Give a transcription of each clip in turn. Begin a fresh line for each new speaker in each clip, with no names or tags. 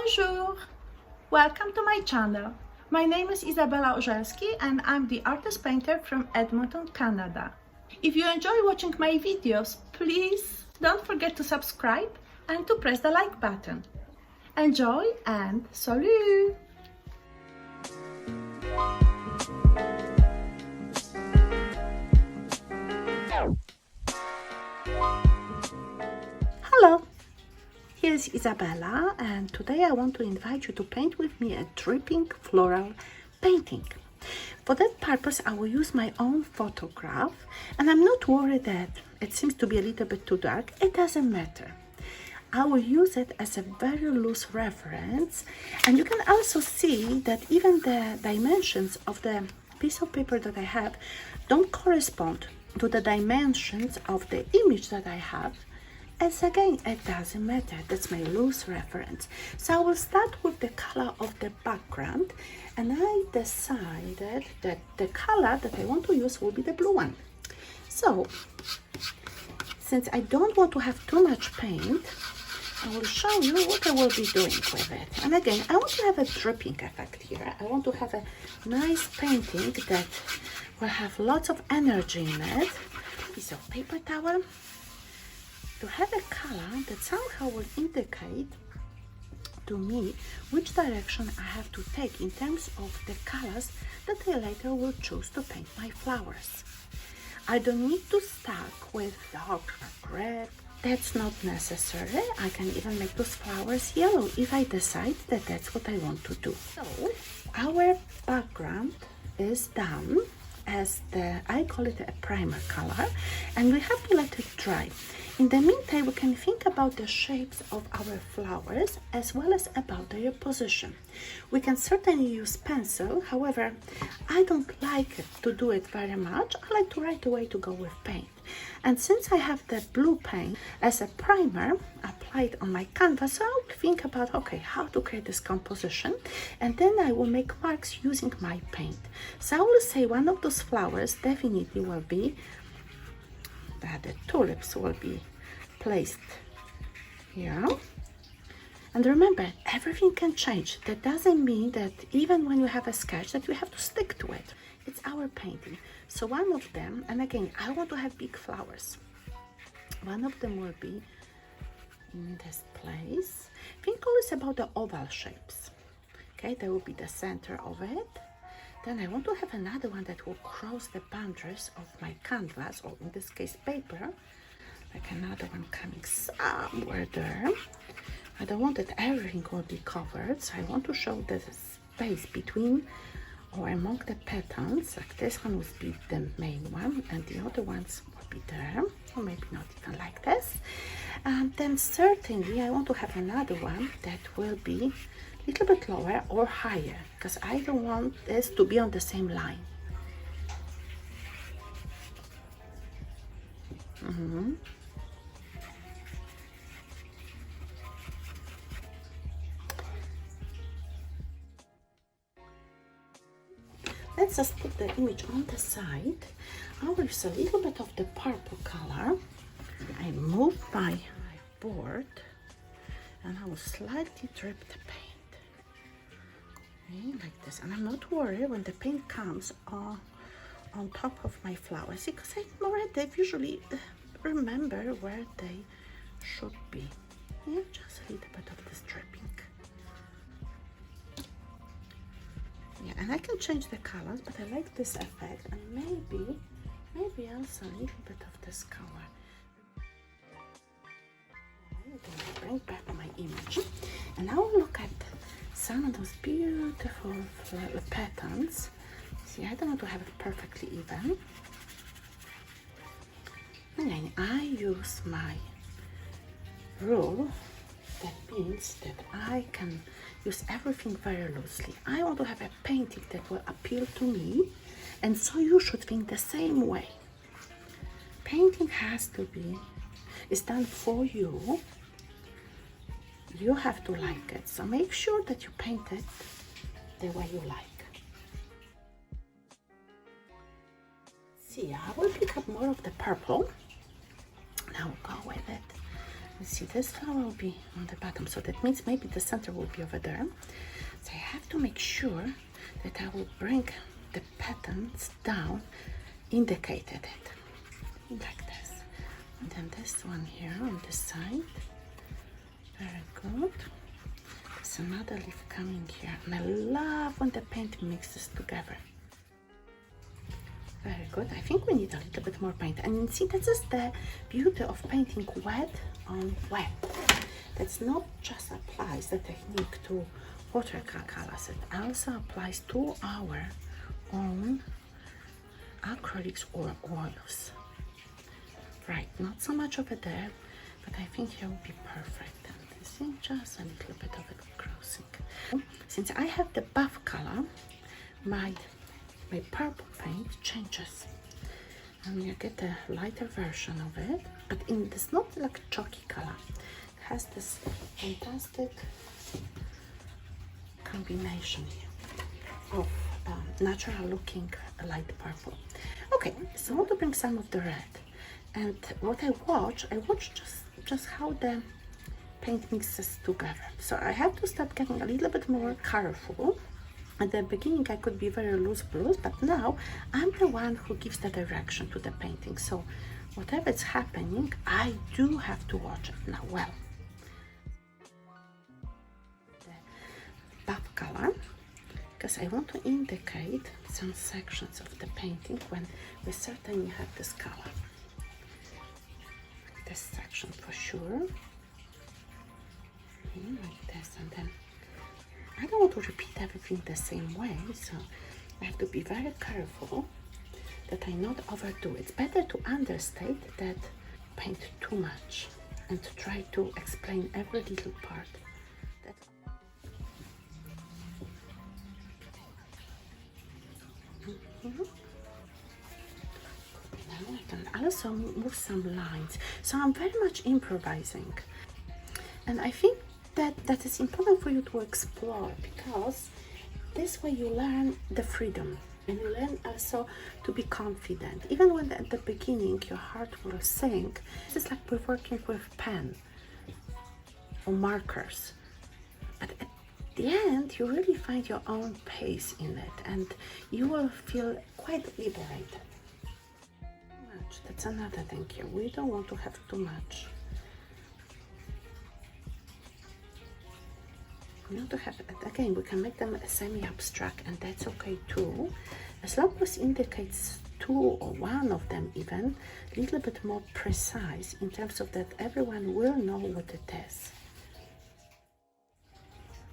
Bonjour! Welcome to my channel. My name is Izabella Orzelski and I'm the artist painter from Edmonton, Canada. If you enjoy watching my videos, please don't forget to subscribe and to press the like button. Enjoy and salut! Hello! Here's Izabella, and today I want to invite you to paint with me a dripping floral painting. For that purpose I will use my own photograph, and I'm not worried that it seems to be a little bit too dark. It doesn't matter. I will use it as a very loose reference, and you can also see that even the dimensions of the piece of paper that I have don't correspond to the dimensions of the image that I have. As again, it doesn't matter, that's my loose reference. So I will start with the color of the background, and I decided that the color that I want to use will be the blue one. So, since I don't want to have too much paint, I will show you what I will be doing with it. And again, I want to have a dripping effect here. I want to have a nice painting that will have lots of energy in it. Piece of paper towel. To have a color that somehow will indicate to me which direction I have to take in terms of the colors that I later will choose to paint my flowers. I don't need to start with dark red. That's not necessary. I can even make those flowers yellow if I decide that that's what I want to do. So our background is done as I call it a primer color, and we have to let it dry. In the meantime, we can think about the shapes of our flowers as well as about their position. We can certainly use pencil, however, I don't like to do it very much. I like to right away to go with paint. And since I have the blue paint as a primer applied on my canvas, so I will think about, okay, how to create this composition, and then I will make marks using my paint. So I will say one of those flowers definitely will be that the tulips will be placed here. And remember, everything can change. That doesn't mean that even when you have a sketch that you have to stick to it. It's our painting. So one of them, and again, I want to have big flowers. One of them will be in this place. Think always about the oval shapes. Okay, that will be the center of it. Then I want to have another one that will cross the boundaries of my canvas, or in this case paper, like another one coming somewhere there. I don't want that everything will be covered, so I want to show the space between or among the petals. Like this one would be the main one, and the other ones will be there, or maybe not even like this. And then certainly I want to have another one that will be a little bit lower or higher, because I don't want this to be on the same line. Let's just put the image on the side. I will use a little bit of the purple color. I move my board and I will slightly drip the paint. Okay, like this. And I'm not worried when the paint comes on top of my flowers, because I already usually remember where they should be. Yeah, just a little bit of this dripping. Yeah, and I can change the colors, but I like this effect, and maybe also a little bit of this color. I'm going to bring back my image, and I will look at some of those beautiful patterns. See, I don't want to have it perfectly even. And then I use my rule. That means that I can use everything very loosely. I want to have a painting that will appeal to me, and so you should think the same way. Painting has to be, it's done for you. You have to like it, so make sure that you paint it the way you like. See, I will pick up more of the purple. Now go with it. You see, this flower will be on the bottom, so that means maybe the center will be over there. So I have to make sure that I will bring the patterns down, indicated it, like this. And then this one here on this side. Very good. There's another leaf coming here, and I love when the paint mixes together. Very good. I think we need a little bit more paint. And see, this is the beauty of painting wet on wet. That's not just applies the technique to watercolors, it also applies to our own acrylics or oils. Right, not so much over there, but I think here will be perfect. And this is just a little bit of it crossing. Since I have the buff color, my purple paint changes, and you get a lighter version of it, but it's not like chalky color. It has this fantastic combination here of natural looking light purple. Okay, so I want to bring some of the red, and what I watch just how the paint mixes together. So I have to start getting a little bit more colorful. At the beginning I could be very loose bruise, but now I'm the one who gives the direction to the painting. So whatever is happening, I do have to watch it now well. The buff color, because I want to indicate some sections of the painting when we certainly have this color. This section for sure. Like this, and then I don't want to repeat everything the same way, so I have to be very careful that I not overdo. It's better to understate that paint too much and to try to explain every little part. Now I can also move some lines, so I'm very much improvising, and I think that is important for you to explore, because this way you learn the freedom and you learn also to be confident. Even when at the beginning your heart will sink, it's like we're working with pen or markers, but at the end you really find your own pace in it and you will feel quite liberated. That's another thing here, we don't want to have too much. We want to have, again, we can make them semi-abstract, and that's okay too, as long as it indicates two or one of them even a little bit more precise in terms of that everyone will know what it is.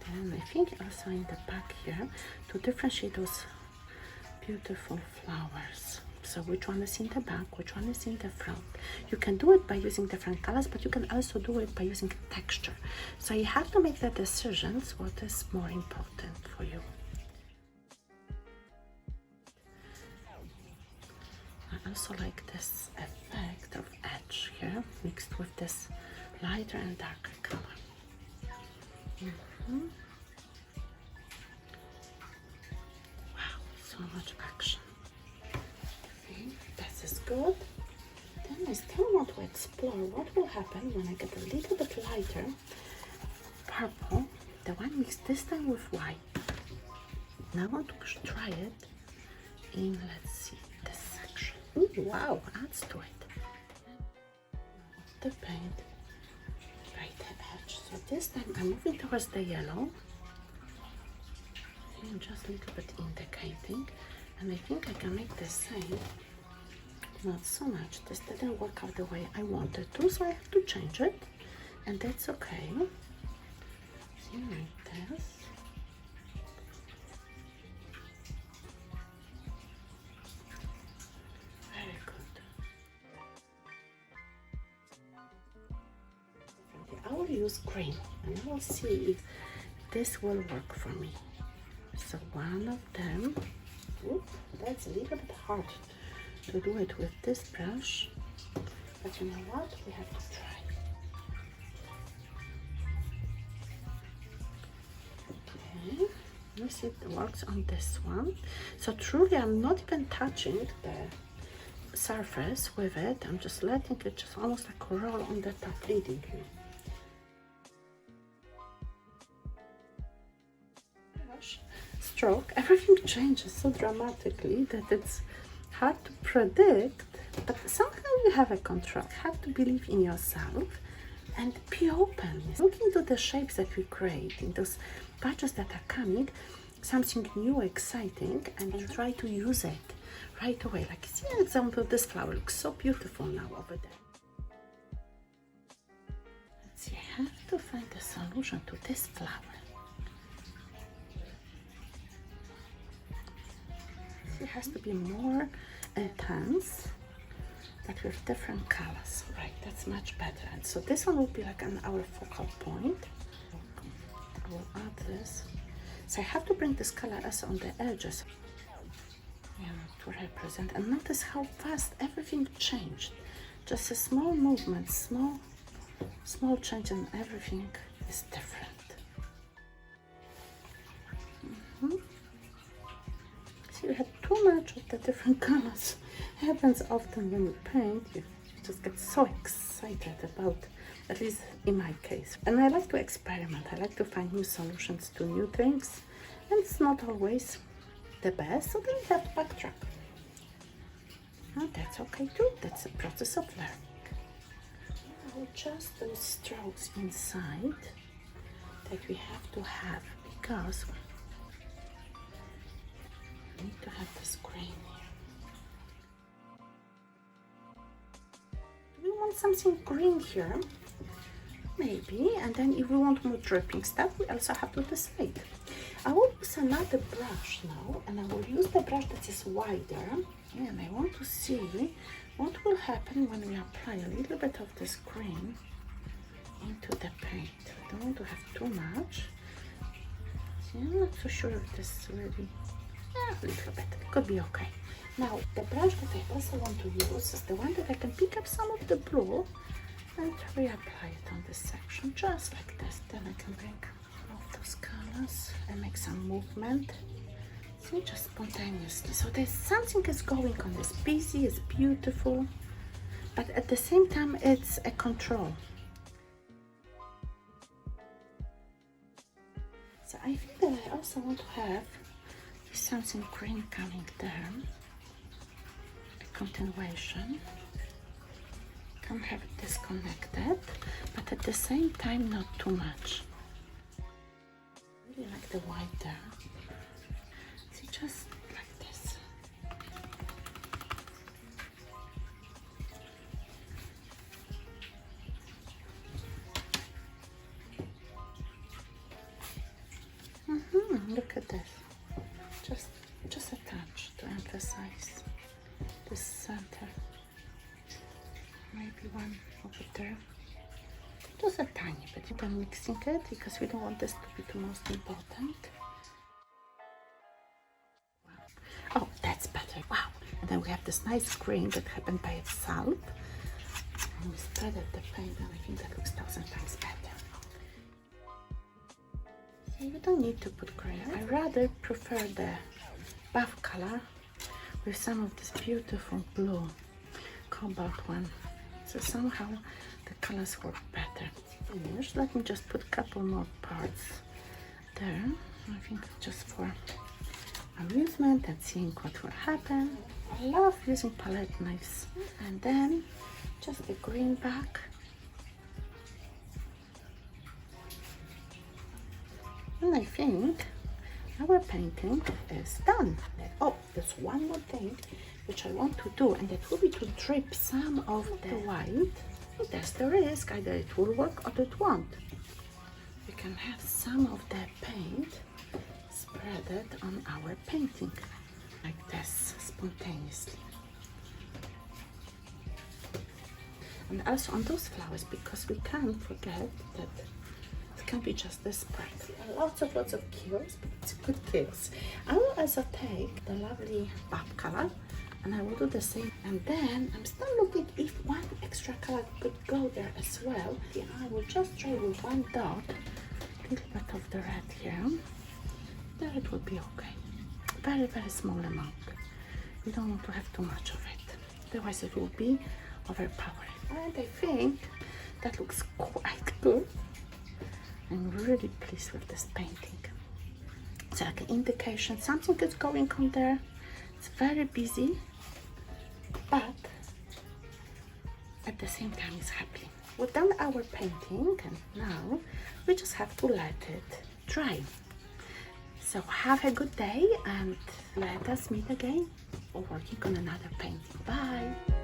Then I think also in the back here to differentiate those beautiful flowers. So which one is in the back, which one is in the front. You can do it by using different colors, but you can also do it by using texture. So you have to make the decisions what is more important for you. I also like this effect of edge here mixed with this lighter and darker color. Wow, so much action. This is good. Then I still want to explore what will happen when I get a little bit lighter purple, the one mixed this time with white. Now I want to try it in, let's see, this section. Ooh, wow, adds to it. The paint right the edge. So this time I'm moving towards the yellow and just a little bit indicating, and I think I can make the same. Not so much. This didn't work out the way I wanted to, so I have to change it, and that's okay. See, like this. Very good. I will use green, and I will see if this will work for me. So one of them. Ooh, that's a little bit hard to do it with this brush, but you know what, we have to try. Okay, let me see if it works on this one. So truly I'm not even touching the surface with it, I'm just letting it just almost like roll on the top, leading me. brush stroke, everything changes so dramatically that it's hard to predict, but somehow you have a control. You have to believe in yourself and be open. Look into the shapes that we create, in those patches that are coming, something new, exciting, and you try to use it right away. Like, see an example, this flower looks so beautiful now over there. Let's see, I have to find a solution to this flower. See, it has to be more intense, but with different colors. Right, that's much better. And so this one will be like our focal point. I will add this. So I have to bring this color also on the edges, to represent. And notice how fast everything changed. Just a small movement, small change, and everything is different. See, you had too much of the different colors. It happens often when you paint. You just get so excited about, at least in my case. And I like to experiment. I like to find new solutions to new things. And it's not always the best, so then you have to backtrack. And that's okay too. That's a process of learning. I will just those strokes inside that we have to have, because we need to have this green here. Do we want something green here? Maybe. And then if we want more dripping stuff, we also have to decide. I will use another brush now, and I will use the brush that is wider, and I want to see what will happen when we apply a little bit of this green into the paint. I don't want to have too much. See, I'm not so sure if this is really, a little bit, it could be okay. Now, the brush that I also want to use is the one that I can pick up some of the blue and reapply it on this section, just like this. Then I can bring those colors and make some movement. See, just spontaneously. So there's something is going on. It's busy, it's beautiful, but at the same time it's a control. So I think that I also want to have something green coming there, a continuation. Can have it disconnected, but at the same time not too much. Really like the white there. See, just like this. Look at this. Just a touch to emphasize this center. Maybe one over there. Just a tiny bit. You can mixing it because we don't want this to be the most important. Wow. Oh, that's better. Wow. And then we have this nice green that happened by itself. And we spread out the paint, and I think that looks 1,000 times better. So you don't need to put green. I rather prefer the buff color with some of this beautiful blue cobalt one. So somehow the colors work better. Finished. Let me just put a couple more parts there. I think just for amusement and seeing what will happen. I love using palette knives. And then just the green back. And I think our painting is done. Oh, there's one more thing which I want to do, and that will be to drip some of the white. There's the risk, either it will work or it won't. We can have some of the paint spread on our painting, like this, spontaneously. And also on those flowers, because we can't forget that it can be just this bright. Lots of kills, but it's good kills. I will also take the lovely buff color, and I will do the same. And then I'm still looking if one extra color could go there as well. I will just try with one dot, a little bit of the red here. There it will be okay. Very, very small amount. We don't want to have too much of it. Otherwise it will be overpowering. And I think that looks quite good. I'm really pleased with this painting. It's like an indication something is going on there. It's very busy, but at the same time it's happy. We've done our painting and now we just have to let it dry. So have a good day and let us meet again or working on another painting. Bye!